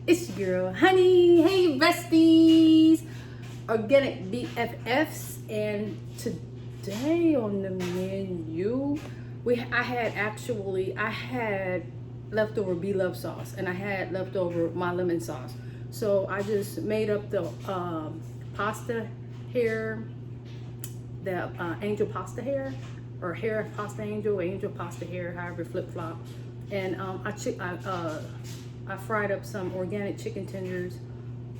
It's your girl, Honey. Hey, Besties, Organic BFFs, and today on the menu, I had leftover B-Love sauce, and I had leftover my lemon sauce. So I just made up the pasta hair, the angel pasta hair, or hair pasta angel pasta hair, however flip flop, and I fried up some organic chicken tenders,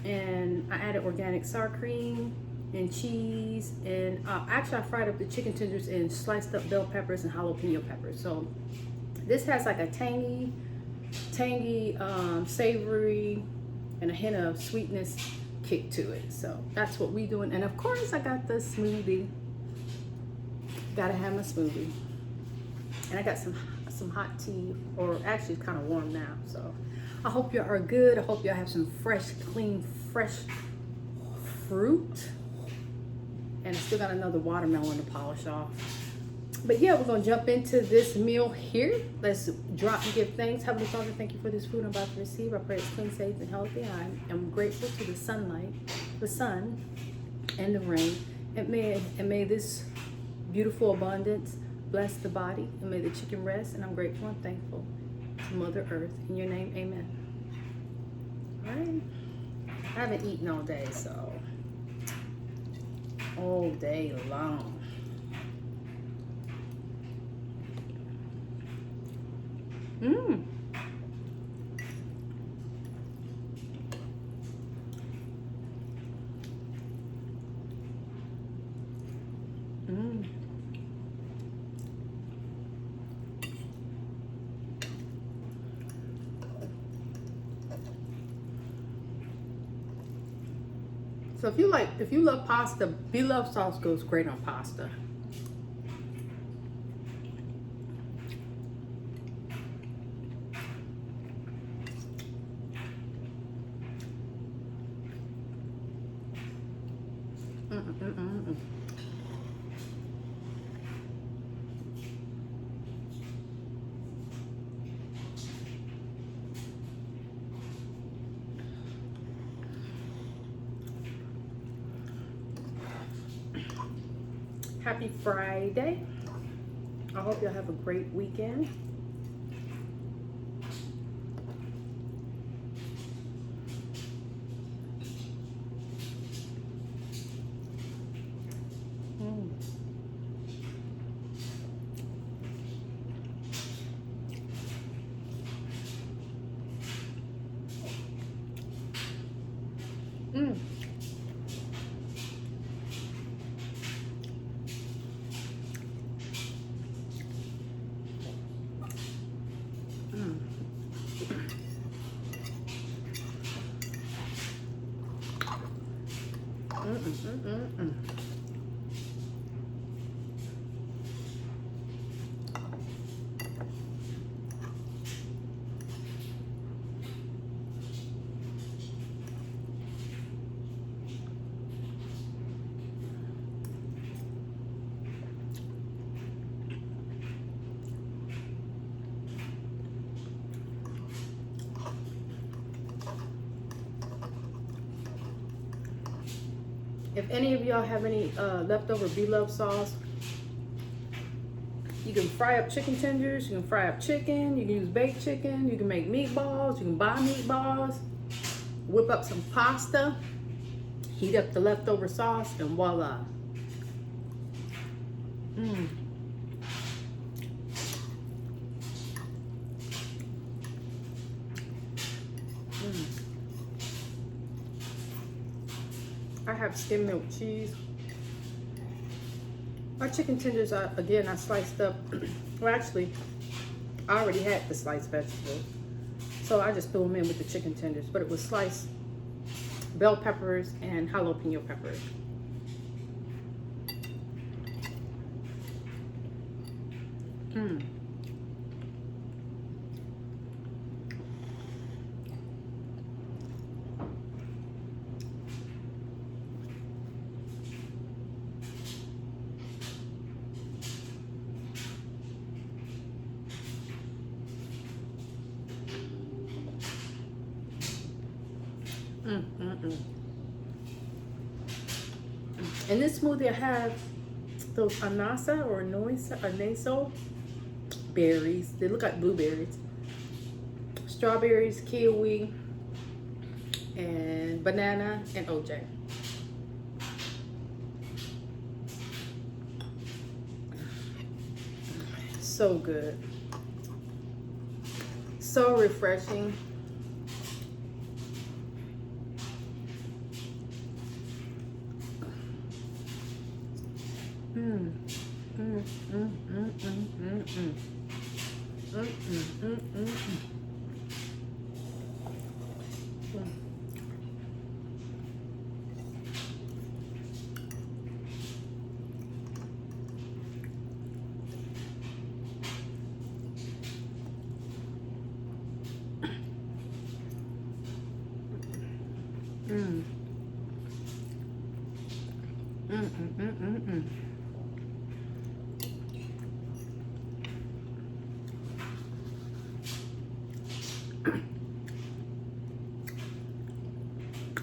and I added organic sour cream and cheese, and actually I fried up the chicken tenders and sliced up bell peppers and jalapeno peppers. So this has like a tangy, savory, and a hint of sweetness kick to it. So that's what we doing. And of course I got the smoothie. Gotta have my smoothie. And I got some hot tea, or actually it's kind of warm now. So I hope y'all are good. I hope y'all have some fresh, clean, fresh fruit. And I still got another watermelon to polish off. But yeah, we're gonna jump into this meal here. Let's drop and give thanks. Heavenly Father, thank you for this food I'm about to receive. I pray it's clean, safe, and healthy. I am grateful to the sunlight, the sun, and the rain. And may this beautiful abundance bless the body, and may the chicken rest. And I'm grateful and thankful to Mother Earth. In your name, amen. All right. I haven't eaten all day, so all day long. Mmm. Mmm. So if you love pasta, B-Love sauce goes great on pasta. Happy Friday. I hope y'all have a great weekend. If any of y'all have any leftover B-Love sauce, you can fry up chicken tenders, you can fry up chicken, you can use baked chicken, you can make meatballs, you can buy meatballs, whip up some pasta, heat up the leftover sauce, and voila. I have skim milk cheese. My chicken tenders, I sliced up. Well, actually, I already had the sliced vegetables, so I just threw them in with the chicken tenders. But it was sliced bell peppers and jalapeno peppers. In this smoothie, I have those anasa or anaso berries. They look like blueberries. Strawberries, kiwi, and banana, and OJ. So good. So refreshing.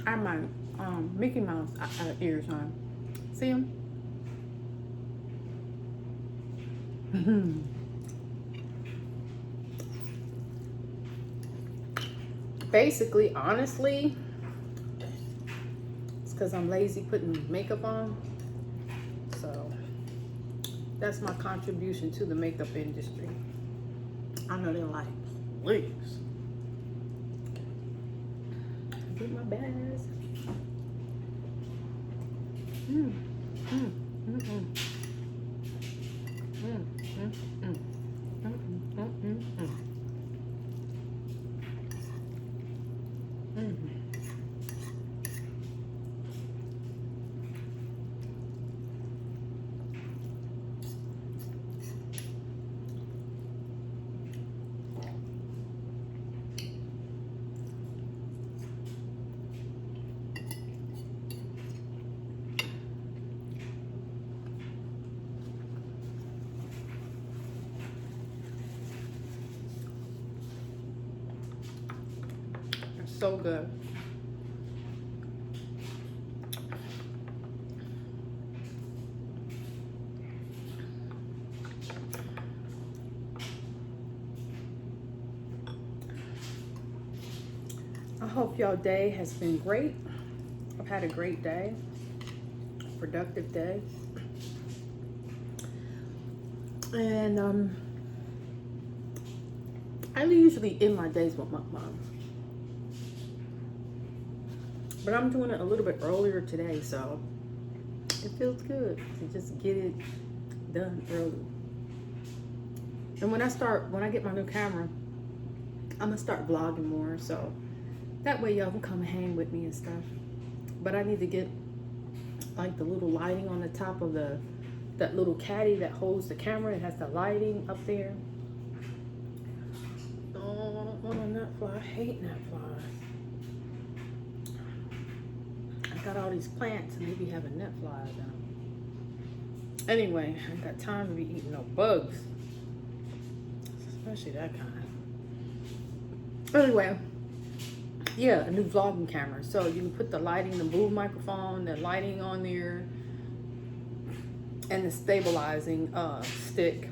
I have my Mickey Mouse ears on. See them? Basically, honestly, it's because I'm lazy putting makeup on. So that's my contribution to the makeup industry. I know they're like, please. I do my best. So good. I hope y'all day has been great. I've had a great day, productive day. And I usually end my days with my mom. But I'm doing it a little bit earlier today, so it feels good to just get it done early. And when I get my new camera, I'm gonna start vlogging more, so that way y'all can come hang with me and stuff. But I need to get like the little lighting on the top of that little caddy that holds the camera. It has the lighting up there. Oh, I don't want a nut fly. I hate nut flies. Got all these plants and they be having net flies in them. Anyway, I ain't got time to be eating no bugs, especially that kind. Anyway, yeah, a new vlogging camera, so you can put the lighting, the boom microphone, the lighting on there, and the stabilizing stick,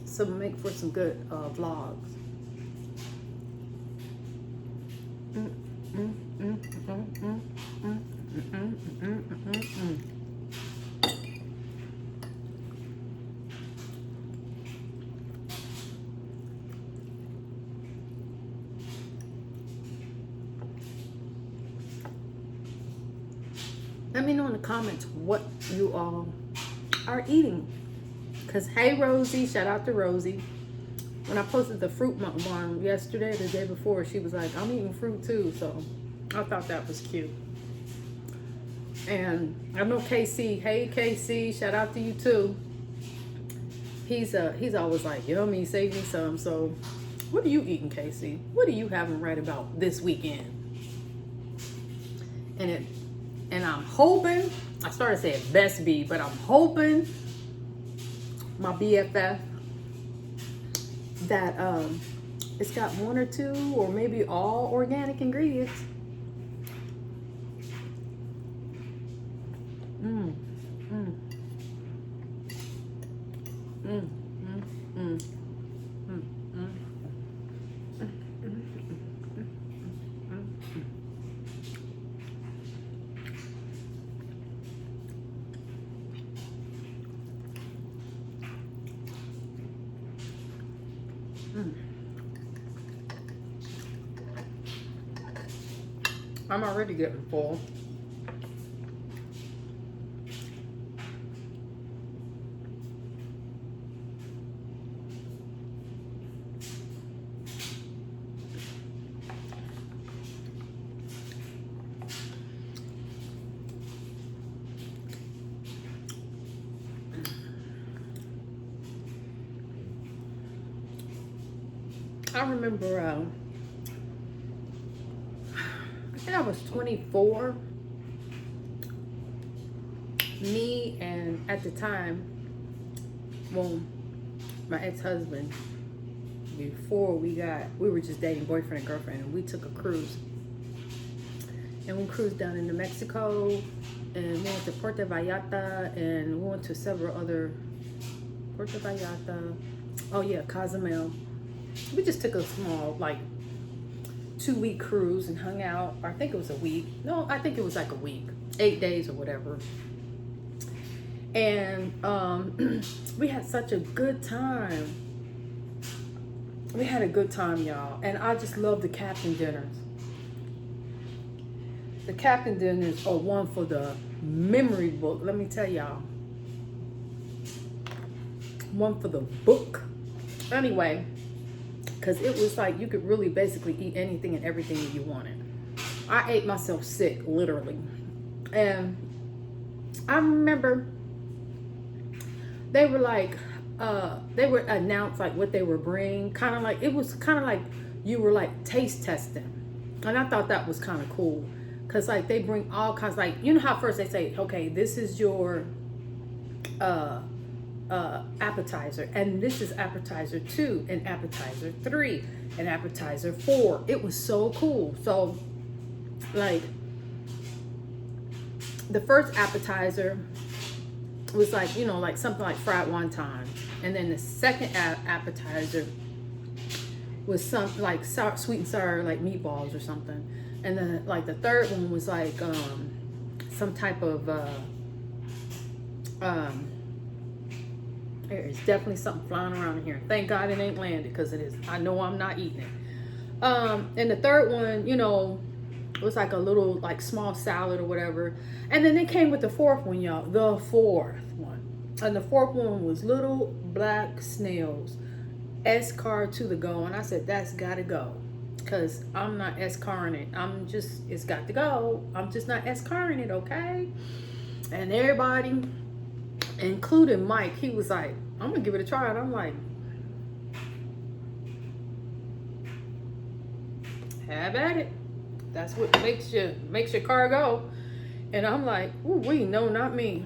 so make for some good vlogs. Let me know in the comments what you all are eating. Because, hey, Rosie, shout out to Rosie. When I posted the fruit one yesterday, the day before, she was like, I'm eating fruit too. So I thought that was cute. And I know KC. Hey, KC, shout out to you too. He's always like, yummy, save me some. So what are you eating, KC? What are you having right about this weekend? And I'm hoping, I started saying best be, but I'm hoping my BFF that it's got one or two or maybe all organic ingredients. I'm already getting full. I remember, I think I was 24. Me and at the time, well, my ex-husband, before we were just dating, boyfriend and girlfriend, and we took a cruise. And we cruised down into Mexico, and we went to Puerto Vallarta, and we went to several other, Puerto Vallarta, oh yeah, Cozumel. We just took a small, like, 2-week cruise and hung out. I think it was a week. No, I think it was like a week, 8 days or whatever. And we had such a good time. We had a good time, y'all. And I just love the captain dinners. The captain dinners are one for the memory book. Let me tell y'all. One for the book. Anyway, because it was like you could really basically eat anything and everything that you wanted. I ate myself sick, literally. And I remember they were like, they would announce like what they were bringing. Kind of like, it was kind of like you were like taste testing. And I thought that was kind of cool. Because like they bring all kinds, like, you know how first they say, okay, this is your appetizer, and this is appetizer 2 and appetizer 3 and appetizer 4. It was so cool. So like the first appetizer was like, you know, like something like fried wonton, and then the second appetizer was something like sweet and sour, like meatballs or something, and then like the third one was like some type of there is definitely something flying around in here. Thank God it ain't landed, because it is. I know I'm not eating it. And the third one, you know, was like a little like small salad or whatever. And then they came with the fourth one, y'all. The fourth one. And the fourth one was little black snails. S-car to the go. And I said, that's gotta go. Because I'm not S-carring it. It's got to go. I'm just not S-carring it, okay? And everybody, including Mike, he was like, I'm gonna give it a try. And I'm like, have at it. That's what makes your car go. And I'm like, ooh, wait, no, not me.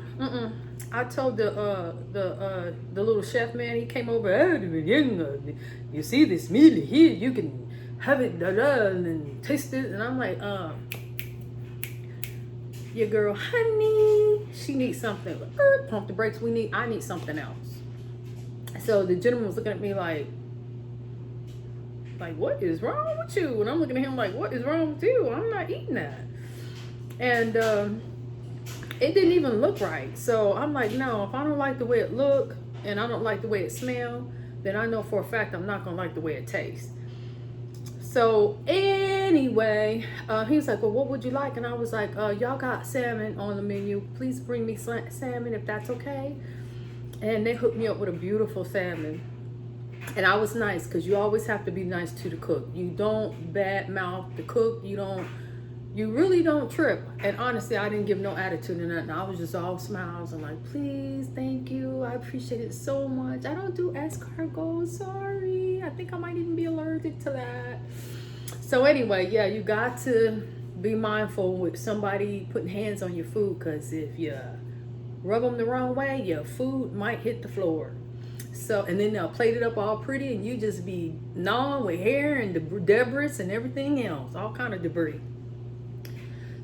I told the little chef man, he came over, you see this meal here, you can have it, and taste it. And I'm like, your girl, honey, she needs something. Pump the brakes. I need something else. So the gentleman was looking at me like, what is wrong with you? And I'm looking at him like, what is wrong with you? I'm not eating that. And it didn't even look right. So I'm like, no, if I don't like the way it look and I don't like the way it smell, then I know for a fact I'm not gonna like the way it tastes. So anyway, he was like, well, what would you like? And I was like, y'all got salmon on the menu. Please bring me salmon if that's okay. And they hooked me up with a beautiful salmon. And I was nice, because you always have to be nice to the cook. You don't bad mouth the cook. You really don't trip. And honestly, I didn't give no attitude or nothing. I was just all smiles and like, please, thank you. I appreciate it so much. I don't do escargot, sorry. I think I might even be allergic to that. So anyway, yeah, you got to be mindful with somebody putting hands on your food, because if you rub them the wrong way, your food might hit the floor. So, and then they'll plate it up all pretty, and you just be gnawing with hair and debris and everything else, all kind of debris.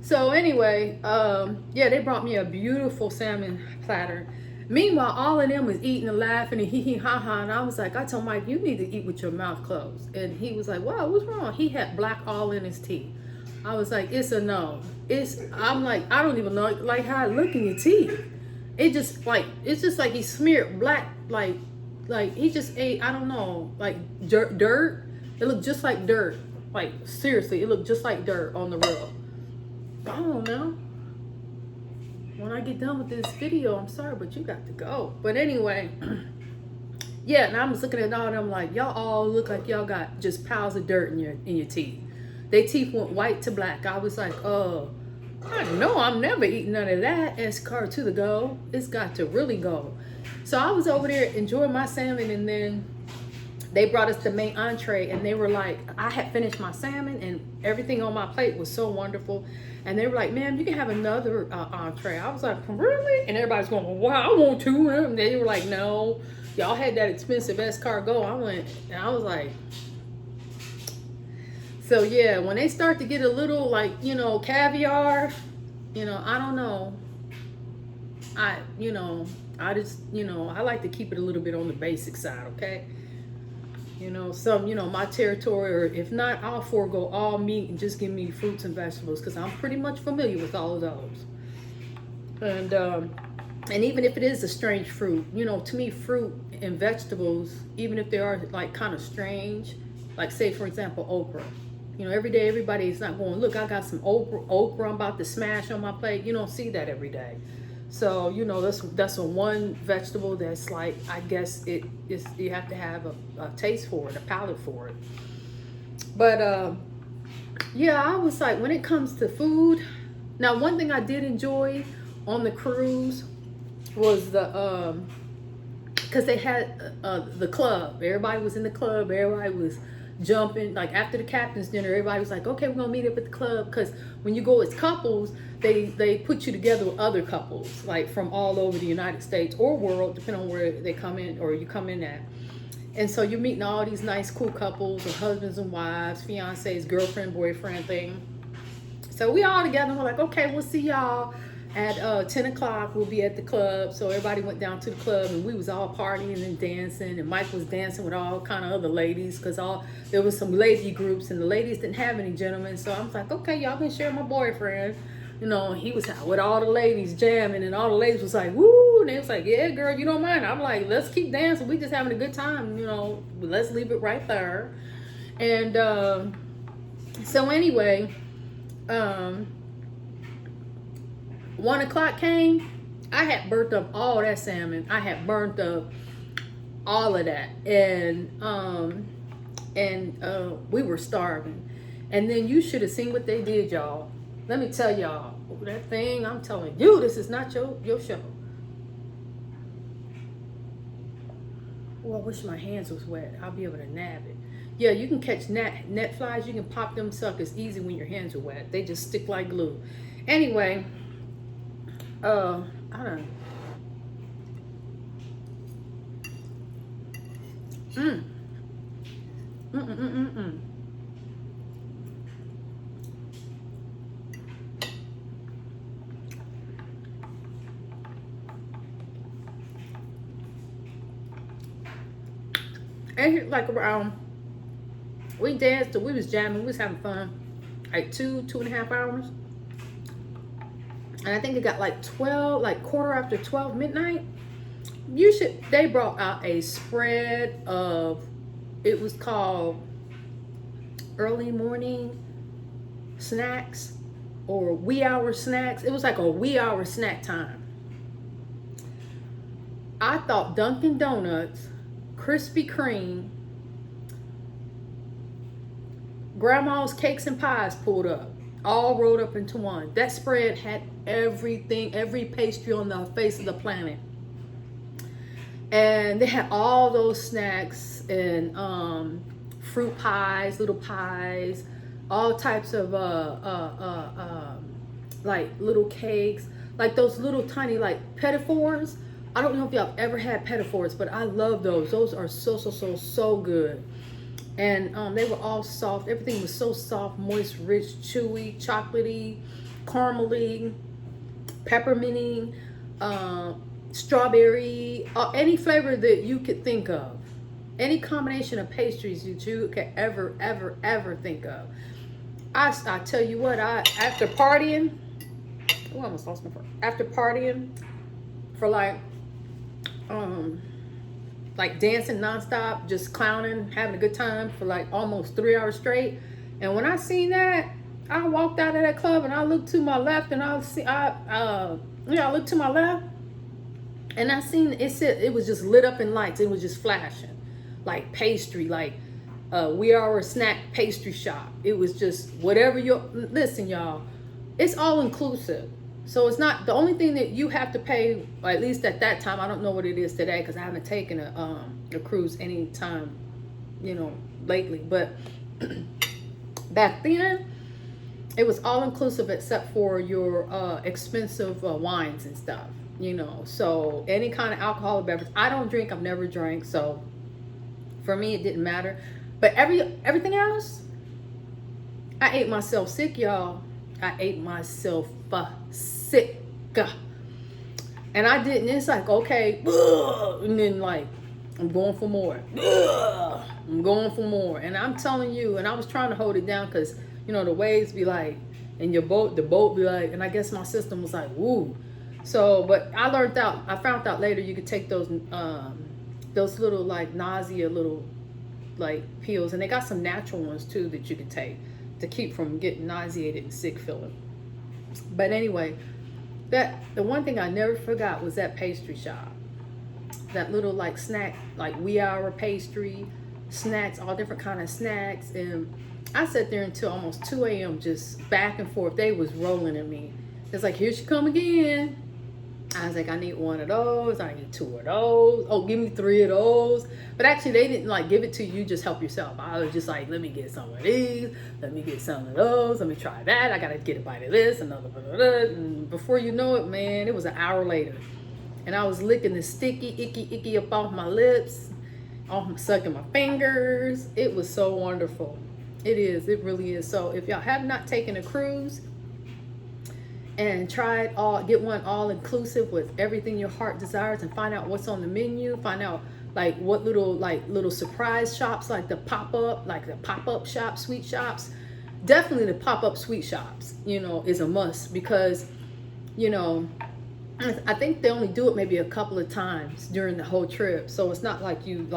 So anyway, yeah, they brought me a beautiful salmon platter. Meanwhile, all of them was eating and laughing and hee ha ha. And I was like, I told Mike, you need to eat with your mouth closed. And he was like, wow, what's wrong? He had black all in his teeth. I was like, it's a no. I'm like, I don't even know like how it look in your teeth. It's just like he smeared black, like like he just ate, I don't know, like dirt. It looked just like dirt. Like seriously, it looked just like dirt on the real. I don't know. When I get done with this video, I'm sorry, but you got to go. But anyway, yeah, and I was looking at all of them like, y'all all look like y'all got just piles of dirt in your teeth. Their teeth went white to black. I was like, I know I'm never eating none of that. Escar to the go. It's got to really go. So I was over there enjoying my salmon, and then they brought us the main entree, and they were like, I had finished my salmon and everything on my plate was so wonderful. And they were like, ma'am, you can have another entree. I was like, really? And everybody's going, well, wow, I want to. And they were like, no, y'all had that expensive escargot. I went, and I was like, so yeah, when they start to get a little like, you know, caviar, you know, I don't know. I just, you know, I like to keep it a little bit on the basic side, okay? You know, some, you know, my territory, or if not, I'll forego all meat and just give me fruits and vegetables, because I'm pretty much familiar with all of those. And even if it is a strange fruit, you know, to me, fruit and vegetables, even if they are like kind of strange, like say, for example, okra. You know, every day everybody's not going, look, I got some okra I'm about to smash on my plate. You don't see that every day. So, you know, that's a one vegetable that's like, I guess you have to have a taste for it, a palate for it. But yeah, I was like, when it comes to food, now one thing I did enjoy on the cruise was because they had the club. Everybody was in the club. Everybody was jumping. Like after the captain's dinner, everybody was like, okay, we're gonna meet up at the club, because when you go as couples, they put you together with other couples, like from all over the United States or world, depending on where they come in or you come in at. And so you're meeting all these nice, cool couples, or husbands and wives, fiancés, girlfriend, boyfriend thing. So we all together, and we're like, okay, we'll see y'all at 10 o'clock. We'll be at the club. So everybody went down to the club, and we was all partying and dancing, and Mike was dancing with all kind of other ladies, because there was some lady groups, and the ladies didn't have any gentlemen. So I was like, okay, y'all can share my boyfriend. You know, he was out with all the ladies jamming, and all the ladies was like, woo, and they was like, yeah, girl, you don't mind. I'm like, let's keep dancing. We just having a good time, you know, let's leave it right there. And so anyway, 1 o'clock came. I had burnt up all that salmon. I had burnt up all of that, and we were starving. And then you should have seen what they did, y'all. Let me tell y'all, that thing, I'm telling you, this is not your show. Well, I wish my hands was wet. I'll be able to nab it. Yeah, you can catch net flies. You can pop them suckers easy when your hands are wet. They just stick like glue. Anyway, I don't know. And like around, we danced, we was jamming, we was having fun, like 2.5 hours. And I think it got like 12, like 12:15 midnight. They brought out a spread of, it was called early morning snacks or wee hour snacks. It was like a wee hour snack time. I thought Dunkin' Donuts, Krispy Kreme, Grandma's Cakes and Pies pulled up, all rolled up into one. That spread had everything, every pastry on the face of the planet. And they had all those snacks and fruit pies, little pies, all types of like little cakes, like those little tiny like petit fours. I don't know if y'all ever had petit fours, but I love those. Those are so good. And they were all soft. Everything was so soft, moist, rich, chewy, chocolatey, caramely, pepperminty, strawberry, any flavor that you could think of. Any combination of pastries that you could ever think of. I tell you what, after partying, I almost lost my phone. After partying for like like dancing nonstop, just clowning, having a good time for like almost 3 hours straight. And when I seen that, I walked out of that club and I looked to my left and I looked to my left and I seen it said it was just lit up in lights. It was just flashing, like pastry, like we are a snack pastry shop. It was just whatever listen, y'all. It's all inclusive. So it's not the only thing that you have to pay, or at least at that time. I don't know what it is today because I haven't taken a cruise any time, lately. But back then, it was all inclusive except for your expensive wines and stuff. So any kind of alcoholic beverage. I don't drink. I've never drank. So for me, it didn't matter. But everything else, I ate myself sick, y'all. I ate myself sick. And I didn't. It's like, okay. And then like, I'm going for more. I'm going for more. And I'm telling you, and I was trying to hold it down because, the waves be like, and the boat be like, and I guess my system was like, woo. So, but I found out later you could take those little like nausea little like pills, and they got some natural ones too that you could take to keep from getting nauseated and sick feeling. But anyway, the one thing I never forgot was that pastry shop. That little like snack, like wee hour pastry, snacks, all different kind of snacks. And I sat there until almost 2 a.m. just back and forth. They was rolling at me. It's like, here she come again. I was like, I need 1 of those. I need 2 of those. Oh, give me 3 of those. But actually, they didn't like give it to you. You just help yourself. I was just like, let me get some of these. Let me get some of those. Let me try that. I got to get a bite of this. Another bit of that. And before you know it, man, it was an hour later. And I was licking the sticky, icky up off my lips. Sucking my fingers. It was so wonderful. It is. It really is. So if y'all have not taken a cruise and get one all inclusive with everything your heart desires, and find out what's on the menu, find out like what little surprise shops, like the pop-up shops, sweet shops. Definitely the pop-up sweet shops, is a must because, I think they only do it maybe a couple of times during the whole trip. So it's not like you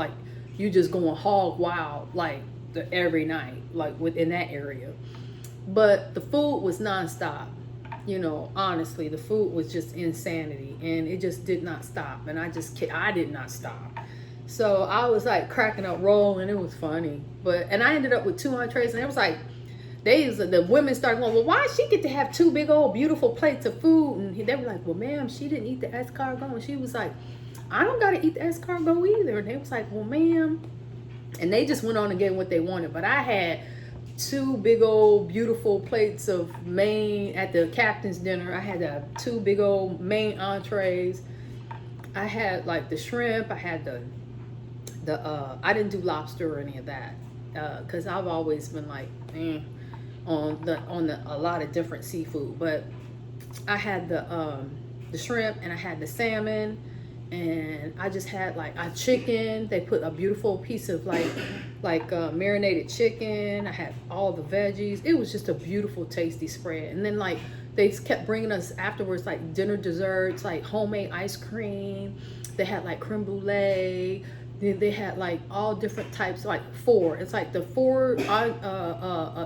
just going hog wild like every night, like within that area. But the food was nonstop. Honestly, the food was just insanity, and it just did not stop. And I did not stop. So I was like cracking up, rolling. It was funny, and I ended up with 2 entrees, and it was like, the women started going, well, why she get to have 2 big old beautiful plates of food? And they were like, well, ma'am, she didn't eat the escargot. And she was like, I don't gotta eat the escargot either. And they was like, well, ma'am. And they just went on and gave what they wanted. But I had 2 big old beautiful plates of main at the captain's dinner. I had 2 big old main entrees. I had like the shrimp. I had I didn't do lobster or any of that because I've always been like on a lot of different seafood. But I had the shrimp, and I had the salmon. And I just had like a chicken. They put a beautiful piece of like marinated chicken. I had all the veggies. It was just a beautiful, tasty spread. And then like they kept bringing us afterwards like dinner desserts, like homemade ice cream. They had like creme brulee. They had like all different types, like 4. It's like the 4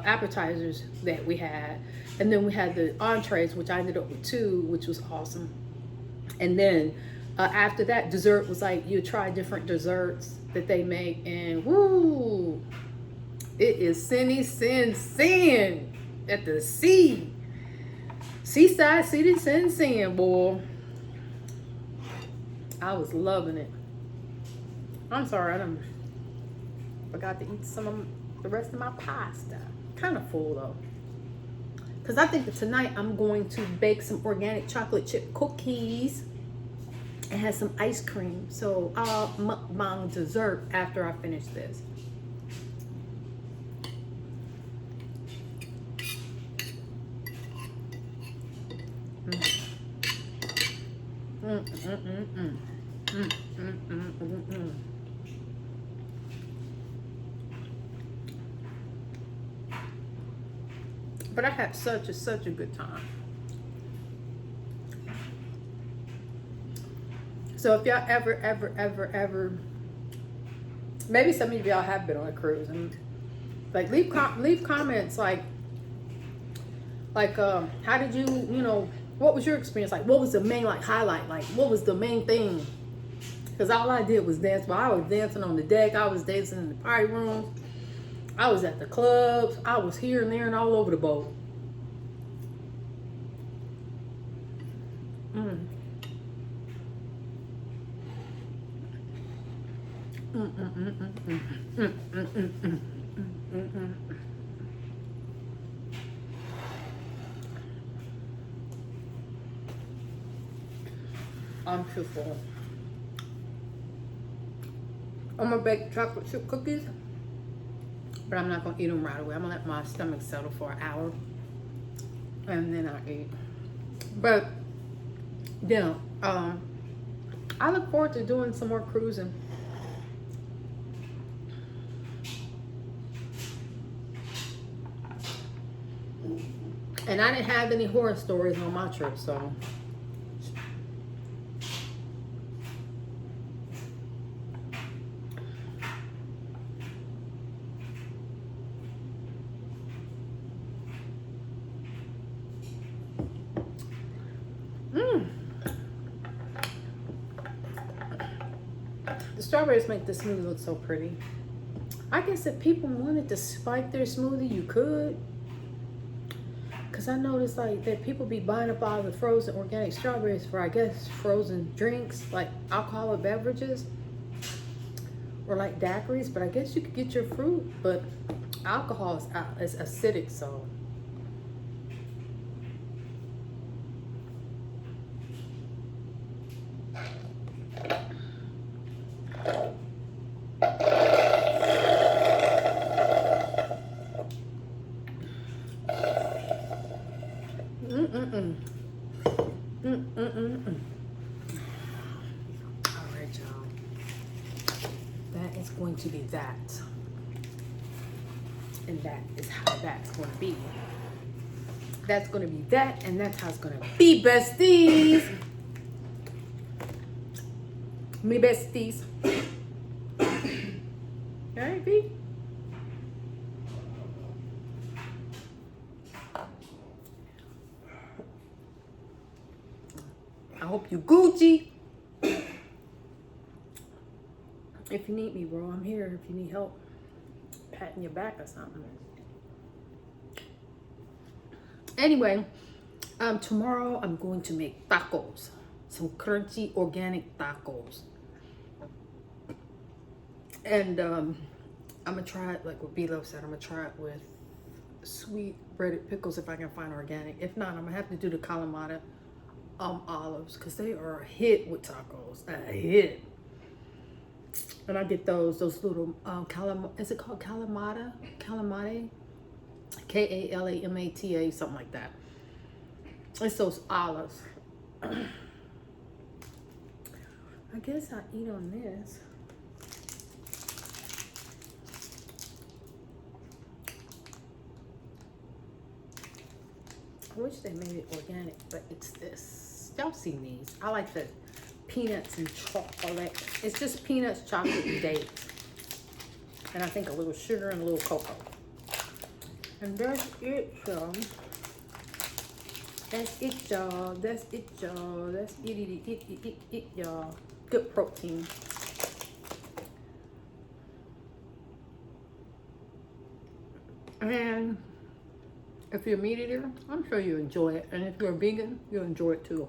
appetizers that we had, and then we had the entrees, which I ended up with 2, which was awesome. And then after that, dessert was like you try different desserts that they make, and woo, it is sin at the seaside city, sin, boy. I was loving it. I'm sorry, I forgot to eat some of the rest of my pasta. Kind of full though, because I think that tonight I'm going to bake some organic chocolate chip cookies and have some ice cream. So I'll mukbang dessert after I finish this. But I had such a good time. So if y'all ever maybe some of y'all have been on a cruise, and like leave comments like how did you what was your experience like? What was the main like highlight? Like what was the main thing? Because all I did was dance. Well, I was dancing on the deck. I was dancing in the party rooms. I was at the clubs. I was here and there and all over the boat. I'm too full. I'm gonna bake chocolate chip cookies, but I'm not gonna eat them right away. I'm gonna let my stomach settle for an hour, and then I'll eat. But yeah, I look forward to doing some more cruising. And I didn't have any horror stories on my trip, so. The strawberries make the smoothie look so pretty. I guess if people wanted to spike their smoothie, you could. Because I noticed like that people be buying up all the frozen organic strawberries for, I guess, frozen drinks, like alcoholic beverages. Or like daiquiris. But I guess you could get your fruit. But alcohol is acidic, so. Alright, y'all. That is going to be that. And that is how that's going to be. That's going to be that, and that's how it's going to be, besties. Me besties. Alright, B. I hope you Gucci. If you need me, bro, I'm here. If you need help patting your back or something. Anyway, tomorrow I'm going to make tacos. Some crunchy organic tacos. And I'm gonna try it like what B-Love said. I'm gonna try it with sweet breaded pickles if I can find organic. If not, I'm gonna have to do the Kalamata olives because they are a hit with tacos. A hit. And I get those little is it called Kalamata? Kalamata? Kalamata, something like that. It's those olives. I guess I eat on this. I wish they made it organic, but it's this. Y'all seen these. I like the peanuts and chocolate. It's just peanuts, chocolate, and dates. And I think a little sugar and a little cocoa. And that's it, y'all. That's it, y'all. That's it, y'all. That's it, y'all. Good protein. And if you're a meat eater, I'm sure you enjoy it. And if you're a vegan, you'll enjoy it too.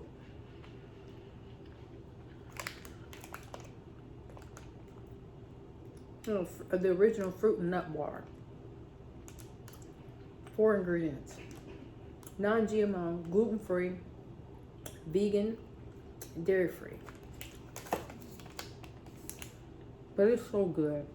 The original fruit and nut bar. 4 ingredients. Non-GMO, gluten-free, vegan, dairy-free. But it's so good.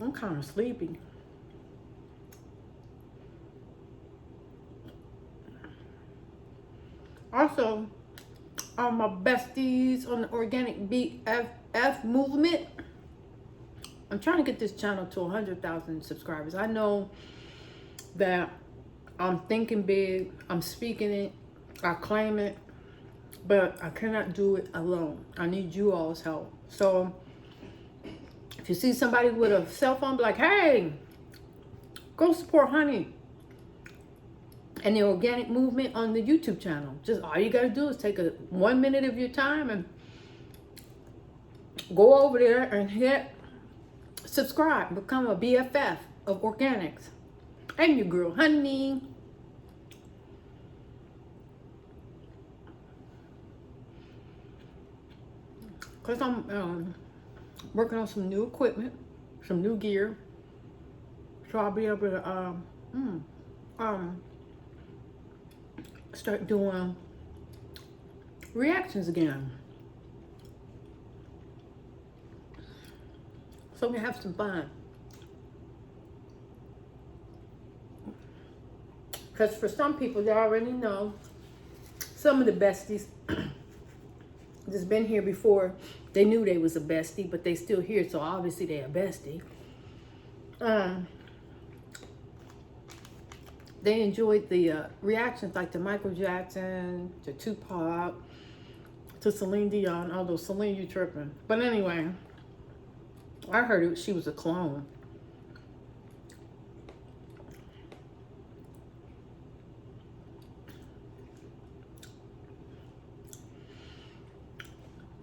I'm kind of sleepy. Also, on my besties on the Organic BFF movement, I'm trying to get this channel to 100,000 subscribers. I know that I'm thinking big, I'm speaking it, I claim it, but I cannot do it alone. I need you all's help. So if you see somebody with a cell phone, be like, hey, go support Honey and the organic movement on the YouTube channel. Just all you gotta do is take 1 minute of your time and go over there and hit subscribe, become a BFF of organics. And your girl Honey. Cause I'm working on some new equipment, some new gear, so I'll be able to start doing reactions again. So we have some fun. Because for some people, they already know some of the besties that's been here before. They knew they was a bestie, but they still here, so obviously they a bestie. They enjoyed the reactions, like to Michael Jackson, to Tupac, to Celine Dion. Although Celine, you tripping. But anyway, I heard she was a clone.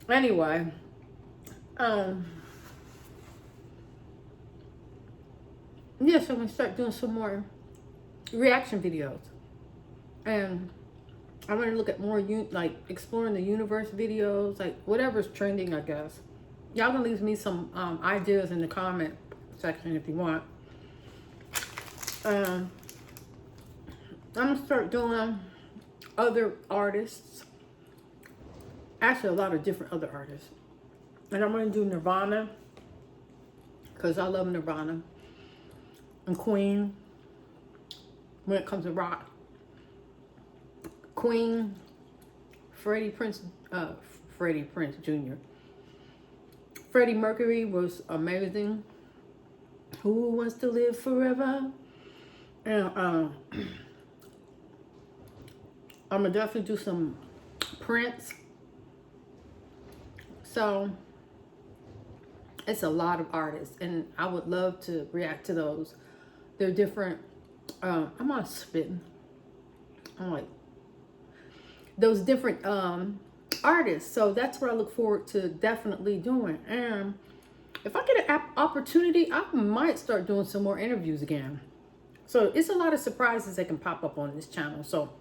Anyway, yeah, so I'm gonna start doing some more reaction videos, and I'm gonna look at more like exploring the universe videos, like whatever's trending, I guess. Y'all can leave me some ideas in the comment section if you want. I'm gonna start doing other artists. Actually, a lot of different other artists. And I'm going to do Nirvana, because I love Nirvana. And Queen, when it comes to rock. Queen, Freddie Prinze Jr. Freddie Mercury was amazing. Who wants to live forever? And I'm going to definitely do some Prince. So it's a lot of artists, and I would love to react to those. They're different. I'm on spitting. I'm like those different artists. So that's what I look forward to definitely doing. And if I get an opportunity, I might start doing some more interviews again. So it's a lot of surprises that can pop up on this channel. So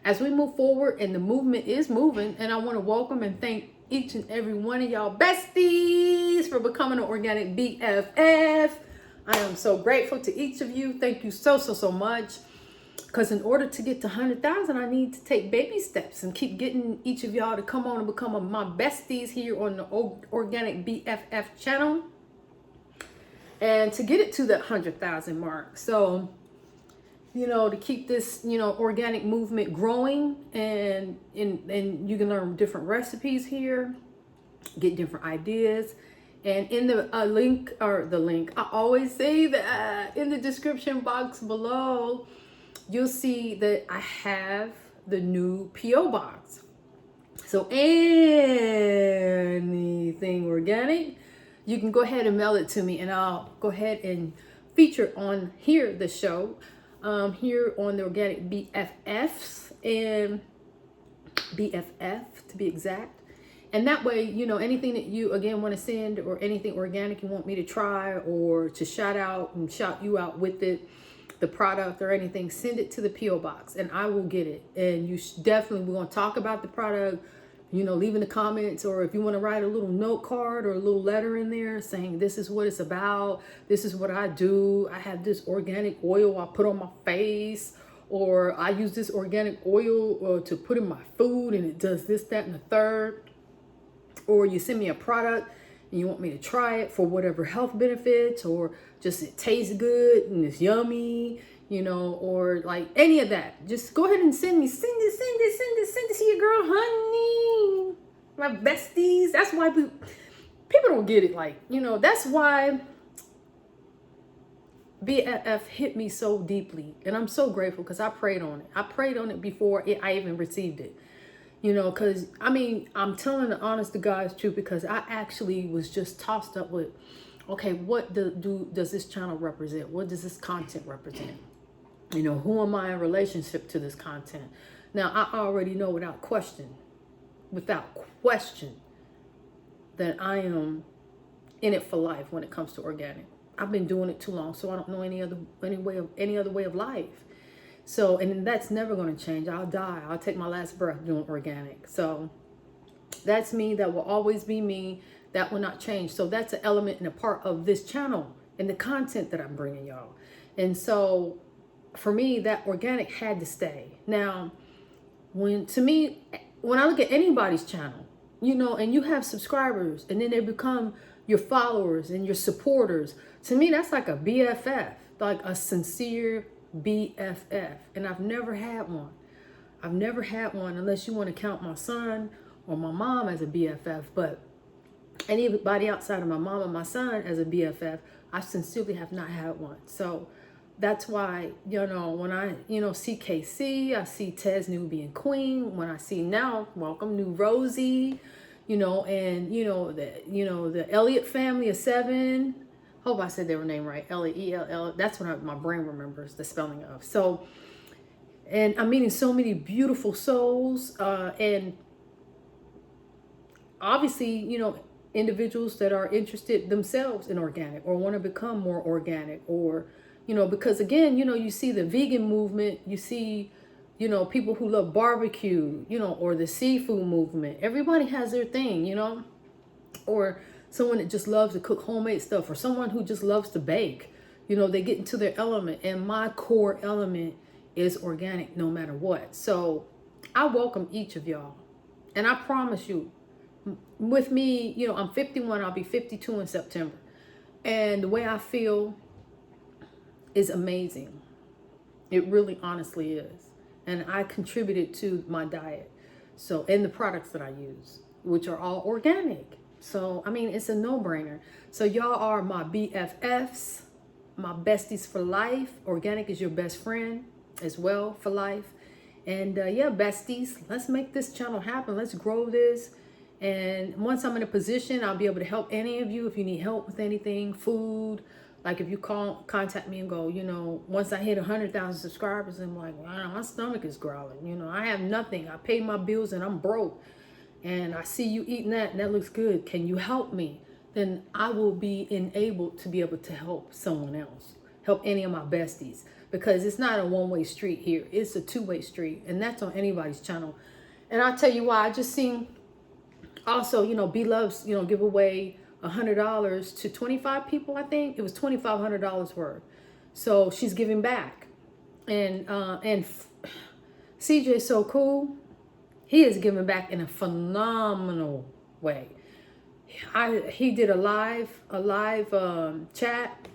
as we move forward, and the movement is moving, and I want to welcome and thank each and every one of y'all besties for becoming an Organic BFF. I am so grateful to each of you. Thank you so much. Because in order to get to 100,000, I need to take baby steps and keep getting each of y'all to come on and become my besties here on the Organic BFF channel. And to get it to the 100,000 mark. So, you know, to keep this, you know, organic movement growing, and you can learn different recipes here, get different ideas. And in the link, I always say that in the description box below, you'll see that I have the new P.O. box. So anything organic, you can go ahead and mail it to me, and I'll go ahead and feature on here, the show. Here on the Organic BFFs and BFF to be exact. And that way, you know, anything that you again want to send, or anything organic you want me to try, or to shout out and shout you out with it, the product or anything, send it to the P.O. box and I will get it. And you definitely, we're going to talk about the product, you know, leave in the comments, or if you want to write a little note card or a little letter in there saying this is what it's about, this is what I do, I have this organic oil I put on my face, or I use this organic oil to put in my food and it does this, that, and the third. Or you send me a product and you want me to try it for whatever health benefits, or just it tastes good and it's yummy, you know, or like any of that, just go ahead and send it to your girl, honey, my besties. That's why people don't get it. Like, you know, that's why BFF hit me so deeply, and I'm so grateful because I prayed on it. I prayed on it before I even received it, you know, because I mean, I'm telling the honest to God's truth, because I actually was just tossed up with, okay, what does this channel represent? What does this content represent? You know, who am I in relationship to this content? Now, I already know without question, that I am in it for life when it comes to organic. I've been doing it too long, so I don't know any other way of life. So, and that's never going to change. I'll die. I'll take my last breath doing organic. So that's me. That will always be me. That will not change. So that's an element and a part of this channel and the content that I'm bringing y'all. And so for me, that organic had to stay. Now, when I look at anybody's channel, you know, and you have subscribers and then they become your followers and your supporters, to me, that's like a BFF, like a sincere BFF. And I've never had one. I've never had one, unless you want to count my son or my mom as a BFF. But anybody outside of my mom and my son as a BFF, I sincerely have not had one. So that's why, you know, when I, you know, see KC, I see Tez Nubian Queen. When I see now, welcome new Rosie, you know, and the Elliott family of 7. Hope I said their name right. L-E-E-L-L. That's what my brain remembers the spelling of. So, and I'm meeting so many beautiful souls, and obviously, you know, individuals that are interested themselves in organic or want to become more organic, or, you know, because again, you know, you see the vegan movement, you see, you know, people who love barbecue, you know, or the seafood movement. Everybody has their thing, you know, or someone that just loves to cook homemade stuff, or someone who just loves to bake. You know, they get into their element, and my core element is organic no matter what. So I welcome each of y'all. And I promise you, with me, you know, I'm 51, I'll be 52 in September. And the way I feel is amazing. It really honestly is. And I contributed to my diet. So, and the products that I use, which are all organic. So, I mean, it's a no-brainer. So y'all are my BFFs, my besties for life. Organic is your best friend as well for life. And yeah, besties, let's make this channel happen. Let's grow this. And once I'm in a position, I'll be able to help any of you if you need help with anything, food. Like if you contact me and go, you know, once I hit 100,000 subscribers, I'm like, wow, my stomach is growling. You know, I have nothing. I pay my bills and I'm broke. And I see you eating that and that looks good. Can you help me? Then I will be enabled to be able to help someone else, help any of my besties, because it's not a one-way street here. It's a two-way street, and that's on anybody's channel. And I'll tell you why. I just seen also, you know, B Loves, you know, give away $100 to 25 people. I think it was $2,500 worth. So she's giving back, and CJ is so cool. He is giving back in a phenomenal way. He did a live chat,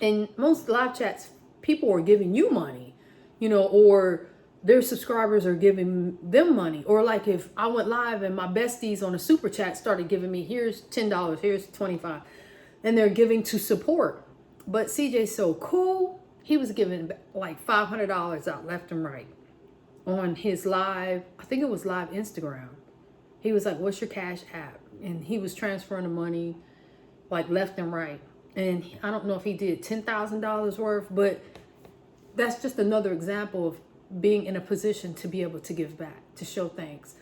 and most live chats, people are giving you money, you know, or their subscribers are giving them money. Or like if I went live and my besties on a super chat started giving me, here's $10, here's $25, and they're giving to support. But CJ's so cool. He was giving like $500 out left and right on his live. I think it was live Instagram. He was like, what's your cash app? And he was transferring the money like left and right. And I don't know if he did $10,000 worth, but that's just another example of being in a position to be able to give back, to show thanks.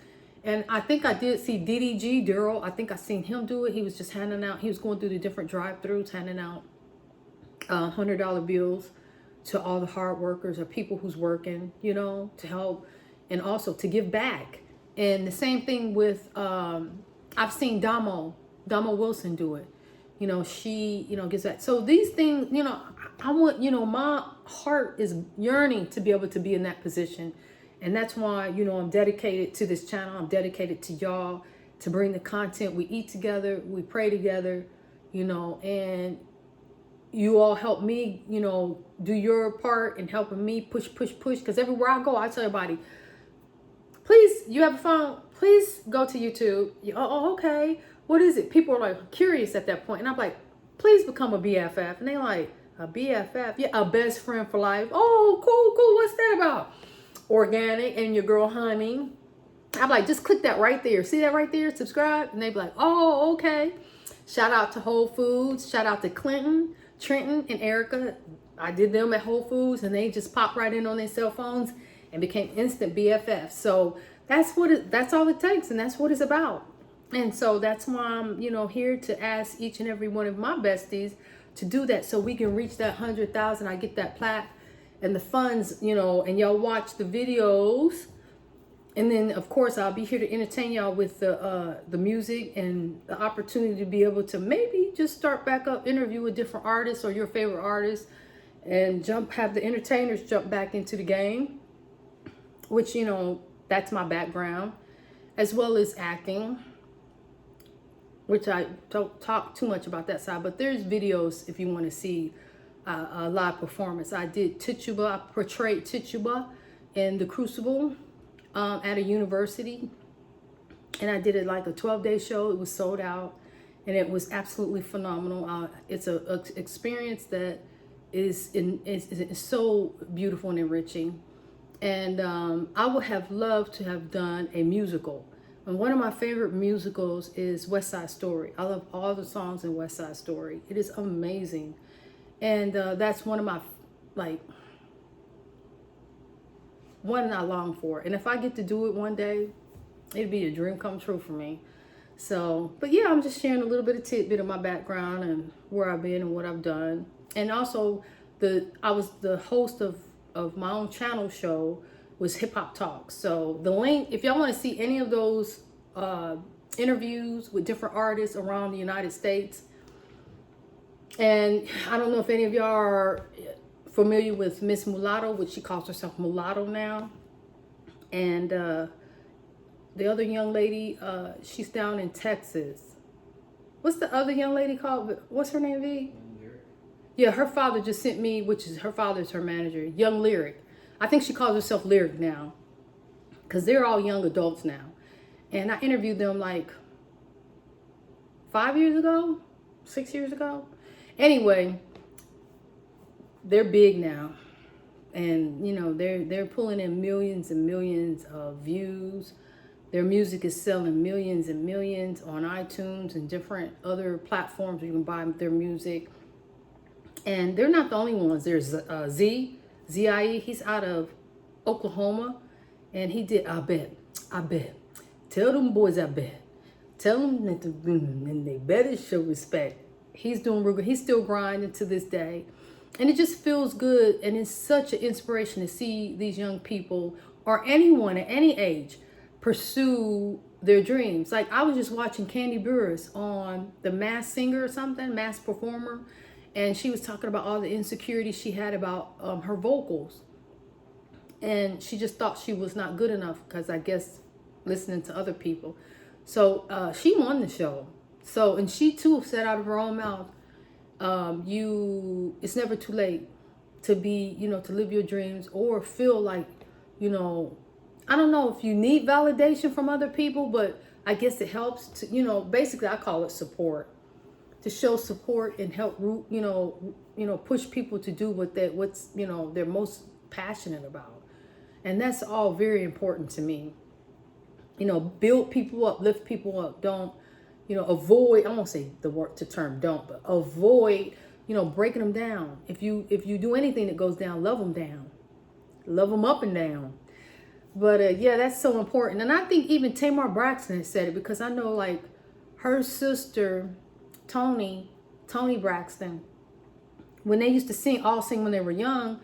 And I think I did see DDG, Daryl, I think I seen him do it. He was just handing out, he was going through the different drive-thrus, handing out $100 bills to all the hard workers or people who's working, you know, to help and also to give back. And the same thing with, I've seen Damo Wilson do it. You know, she, you know, gives that. So these things, you know, I want, you know, my heart is yearning to be able to be in that position. And that's why, you know, I'm dedicated to this channel. I'm dedicated to y'all, to bring the content. We eat together, we pray together, and you all help me, do your part in helping me push. Because everywhere I go, I tell everybody, please, you have a phone, please go to YouTube. Oh, okay. What is it? People are like curious at that point. And I'm like, please become a BFF. And they're like, a BFF? Yeah, a best friend for life. Oh, cool. What's that about? Organic and your girl Honey. I'm like, just click that right there. See that right there? Subscribe. And they be like, oh, okay. Shout out to Whole Foods. Shout out to Trenton, and Erica. I did them at Whole Foods, and they just popped right in on their cell phones and became instant BFFs. So that's all it takes, and that's what it's about. And so that's why I'm, here to ask each and every one of my besties to do that, so we can reach that 100,000. I get that plaque and the funds, and y'all watch the videos. And then, of course, I'll be here to entertain y'all with the music and the opportunity to be able to maybe just start back up, interview with different artists or your favorite artists, and have the entertainers jump back into the game, which, that's my background, as well as acting, which I don't talk too much about that side, but there's videos if you want to see a live performance. I did Tituba, I portrayed Tituba in The Crucible. At a university, and I did it like a 12-day show. It was sold out, and it was absolutely phenomenal. It's an experience that is so beautiful and enriching, and I would have loved to have done a musical. And one of my favorite musicals is West Side Story. I love all the songs in West Side Story. It is amazing, and that's one of my one I long for. And if I get to do it one day, it'd be a dream come true for me. So, but yeah, I'm just sharing a little bit of tidbit of my background and where I've been and what I've done. And also, I was the host of my own channel show, was Hip Hop Talk. So the link, if y'all want to see any of those interviews with different artists around the United States, and I don't know if any of y'all are familiar with Miss Mulatto, which she calls herself Mulatto now. And the other young lady, she's down in Texas. What's the other young lady called? What's her name, V? Yeah, her father just sent me, her father's her manager, Young Lyric. I think she calls herself Lyric now, because they're all young adults now. And I interviewed them like 5 years ago, 6 years ago. Anyway, they're big now, and they're pulling in millions and millions of views. Their music is selling millions and millions on iTunes and different other platforms where you can buy their music. And they're not the only ones. There's Zie. He's out of Oklahoma, and he did I Bet. Tell them boys I bet. Tell them that they better show respect. He's doing real good. He's still grinding to this day. And it just feels good, and it's such an inspiration to see these young people, or anyone at any age, pursue their dreams. Like, I was just watching Candy Burris on The Masked Singer or something, Masked Performer, and she was talking about all the insecurities she had about her vocals. And she just thought she was not good enough, because I guess listening to other people. So she won the show. So, and she too said out of her own mouth, it's never too late to be, to live your dreams, or feel like, I don't know if you need validation from other people, but I guess it helps to, basically I call it support, to show support and help push people to do what's they're most passionate about. And that's all very important to me. Build people up, lift people up. Don't, avoid, I won't say the term don't, but avoid, breaking them down. If you do anything that goes down, love them down. Love them up and down. But yeah, that's so important. And I think even Tamar Braxton has said it, because I know like her sister, Tony Braxton, when they used to sing when they were young,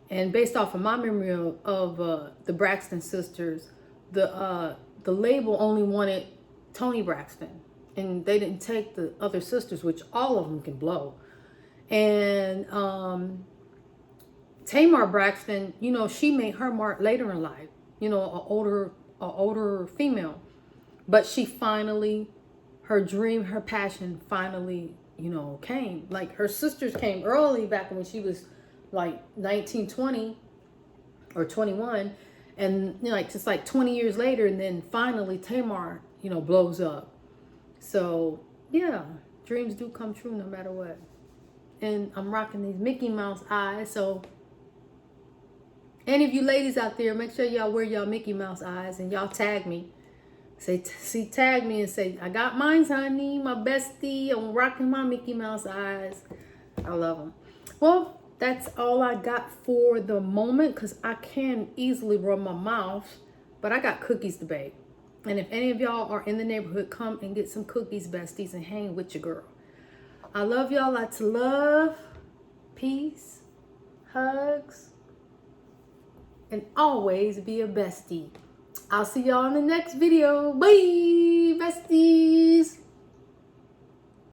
and based off of my memory of the Braxton sisters, the label only wanted Tony Braxton, and they didn't take the other sisters, which all of them can blow. And Tamar Braxton, she made her mark later in life, an older female. But she finally, her dream, her passion finally, you know, came. Like her sisters came early back when she was like 19, 20 or 21. And you know, like just like 20 years later, and then finally Tamar, you know, blows up. So yeah, dreams do come true no matter what. And I'm rocking these Mickey Mouse eyes. So any of you ladies out there, make sure y'all wear y'all Mickey Mouse eyes and y'all tag me. Tag me and say, I got mine, honey, my bestie. I'm rocking my Mickey Mouse eyes. I love them. Well, that's all I got for the moment because I can easily rub my mouth, but I got cookies to bake. And if any of y'all are in the neighborhood, come and get some cookies, besties, and hang with your girl. I love y'all. Lots of love, peace, hugs, and always be a bestie. I'll see y'all in the next video. Bye, besties.